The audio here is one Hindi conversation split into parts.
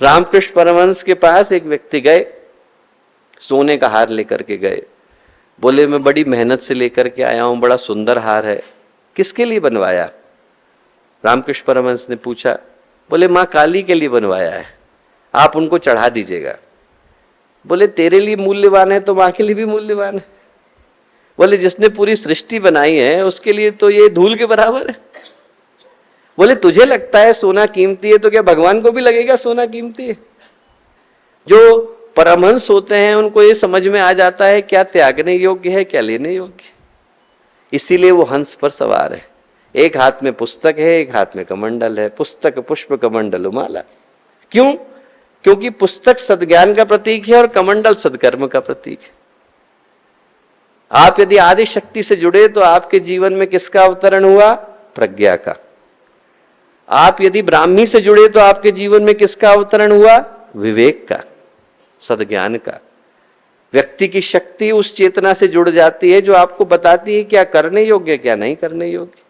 रामकृष्ण परमहंस के पास एक व्यक्ति गए, सोने का हार लेकर के गए। बोले मैं बड़ी मेहनत से लेकर के आया हूं, बड़ा सुंदर हार है, किसके लिए बनवाया? रामकृष्ण परमहंस ने पूछा। बोले माँ काली के लिए बनवाया है, आप उनको चढ़ा दीजिएगा। बोले तेरे लिए मूल्यवान है तो माँ के लिए भी मूल्यवान है। बोले जिसने पूरी सृष्टि बनाई है उसके लिए तो ये धूल के बराबर है। बोले तुझे लगता है सोना कीमती है तो क्या भगवान को भी लगेगा सोना कीमती है? जो परमहंस होते हैं उनको ये समझ में आ जाता है क्या त्यागने योग्य है, क्या लेने योग्य है। इसीलिए वो हंस पर सवार है। एक हाथ में पुस्तक है, एक हाथ में कमंडल है। पुस्तक पुष्प कमंडल माला। क्यों? क्योंकि पुस्तक सद्ज्ञान का प्रतीक है और कमंडल सद्कर्म का प्रतीक है। आप यदि आदि शक्ति से जुड़े तो आपके जीवन में किसका अवतरण हुआ? प्रज्ञा का। आप यदि ब्राह्मी से जुड़े तो आपके जीवन में किसका अवतरण हुआ? विवेक का, सद्ज्ञान का। व्यक्ति की शक्ति उस चेतना से जुड़ जाती है जो आपको बताती है क्या करने योग्य, क्या नहीं करने योग्य,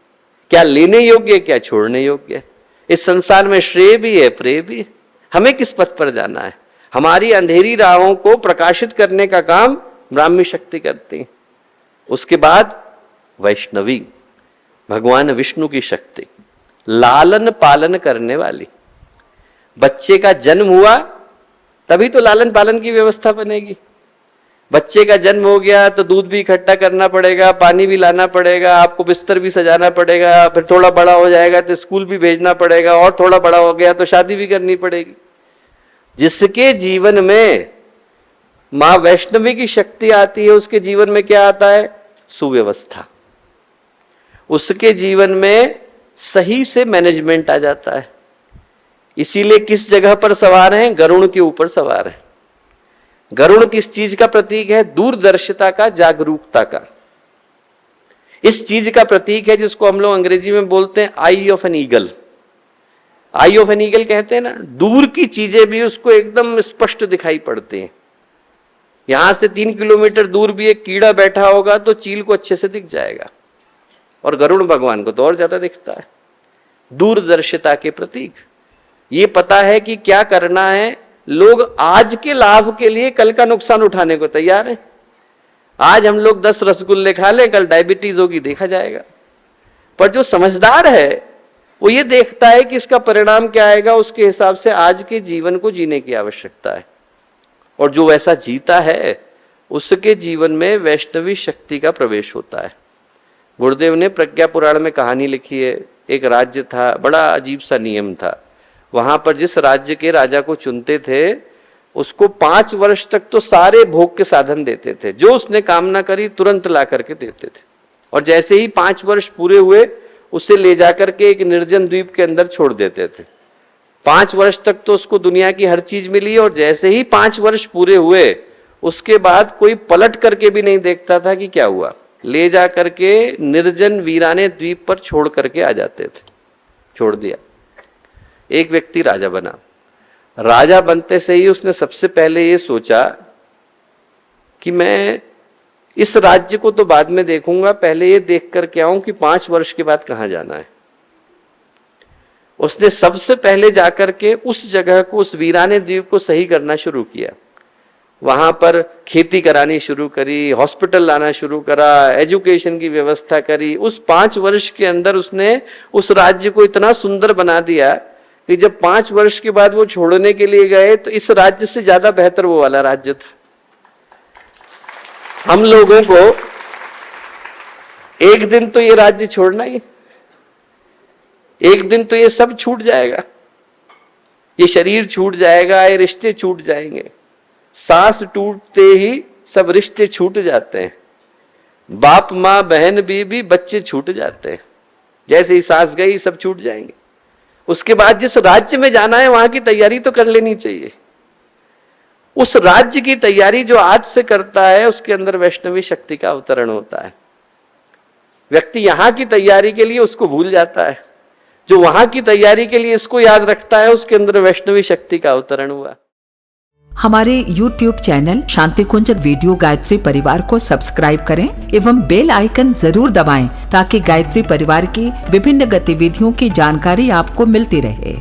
क्या लेने योग्य, क्या छोड़ने योग्य। इस संसार में श्रेय भी है, प्रेय भी है। हमें किस पथ पर जाना है? हमारी अंधेरी राहों को प्रकाशित करने का काम ब्राह्मी शक्ति करती है। उसके बाद वैष्णवी, भगवान विष्णु की शक्ति, लालन पालन करने वाली। बच्चे का जन्म हुआ तभी तो लालन पालन की व्यवस्था बनेगी। बच्चे का जन्म हो गया तो दूध भी इकट्ठा करना पड़ेगा, पानी भी लाना पड़ेगा, आपको बिस्तर भी सजाना पड़ेगा, फिर थोड़ा बड़ा हो जाएगा तो स्कूल भी भेजना पड़ेगा, और थोड़ा बड़ा हो गया तो शादी भी करनी पड़ेगी। जिसके जीवन में मां वैष्णवी की शक्ति आती है उसके जीवन में क्या आता है? सुव्यवस्था। उसके जीवन में सही से मैनेजमेंट आ जाता है। इसीलिए किस जगह पर सवार हैं? गरुड़ के ऊपर सवार है। गरुड़ किस चीज का प्रतीक है? दूरदर्शिता का, जागरूकता का। इस चीज का प्रतीक है जिसको हम लोग अंग्रेजी में बोलते हैं eye of an eagle. Eye of an eagle कहते हैं ना, दूर की चीजें भी उसको एकदम स्पष्ट दिखाई पड़ती हैं। यहां से 3 किलोमीटर दूर भी एक कीड़ा बैठा होगा तो चील को अच्छे से दिख जाएगा, और गरुड़ भगवान को तो और ज्यादा दिखता है। दूरदर्शिता के प्रतीक। ये पता है कि क्या करना है। लोग आज के लाभ के लिए कल का नुकसान उठाने को तैयार है। आज हम लोग 10 रसगुल्ले खा लें, कल डायबिटीज होगी, देखा जाएगा। पर जो समझदार है वो ये देखता है कि इसका परिणाम क्या आएगा, उसके हिसाब से आज के जीवन को जीने की आवश्यकता है। और जो वैसा जीता है उसके जीवन में वैष्णवी शक्ति का प्रवेश होता है। गुरुदेव ने प्रज्ञा पुराण में कहानी लिखी है। एक राज्य था, बड़ा अजीब सा नियम था। वहां पर जिस राज्य के राजा को चुनते थे उसको 5 वर्ष तक तो सारे भोग के साधन देते थे। जो उसने कामना करी तुरंत ला करके देते थे। और जैसे ही 5 वर्ष पूरे हुए उसे ले जाकर के एक निर्जन द्वीप के अंदर छोड़ देते थे। 5 वर्ष तक तो उसको दुनिया की हर चीज मिली, और जैसे ही 5 वर्ष पूरे हुए उसके बाद कोई पलट करके भी नहीं देखता था कि क्या हुआ। ले जा करके निर्जन वीराने द्वीप पर छोड़ करके आ जाते थे। छोड़ दिया। एक व्यक्ति राजा बना। राजा बनते से ही उसने सबसे पहले ये सोचा कि मैं इस राज्य को तो बाद में देखूंगा, पहले ये देख करके आऊं कि 5 वर्ष के बाद कहां जाना है। उसने सबसे पहले जाकर के उस जगह को, उस वीराने द्वीप को सही करना शुरू किया। वहां पर खेती करानी शुरू करी, हॉस्पिटल लाना शुरू करा, एजुकेशन की व्यवस्था करी। उस 5 वर्ष के अंदर उसने उस राज्य को इतना सुंदर बना दिया कि जब 5 वर्ष के बाद वो छोड़ने के लिए गए तो इस राज्य से ज्यादा बेहतर वो वाला राज्य था। हम लोगों को एक दिन तो ये राज्य छोड़ना ही, एक दिन तो ये सब छूट जाएगा। ये शरीर छूट जाएगा, ये रिश्ते छूट जाएंगे। सांस टूटते ही सब रिश्ते छूट जाते हैं। बाप माँ बहन बीबी बच्चे छूट जाते हैं। जैसे ही सांस गई सब छूट जाएंगे। उसके बाद जिस राज्य में जाना है वहां की तैयारी तो कर लेनी चाहिए। उस राज्य की तैयारी जो आज से करता है उसके अंदर वैष्णवी शक्ति का अवतरण होता है। व्यक्ति यहां की तैयारी के लिए उसको भूल जाता है, जो वहां की तैयारी के लिए इसको याद रखता है उसके अंदर वैष्णवी शक्ति का अवतरण हुआ। हमारे YouTube चैनल शांति कुंज वीडियो गायत्री परिवार को सब्सक्राइब करें एवं बेल आइकन जरूर दबाएं ताकि गायत्री परिवार की विभिन्न गतिविधियों की जानकारी आपको मिलती रहे।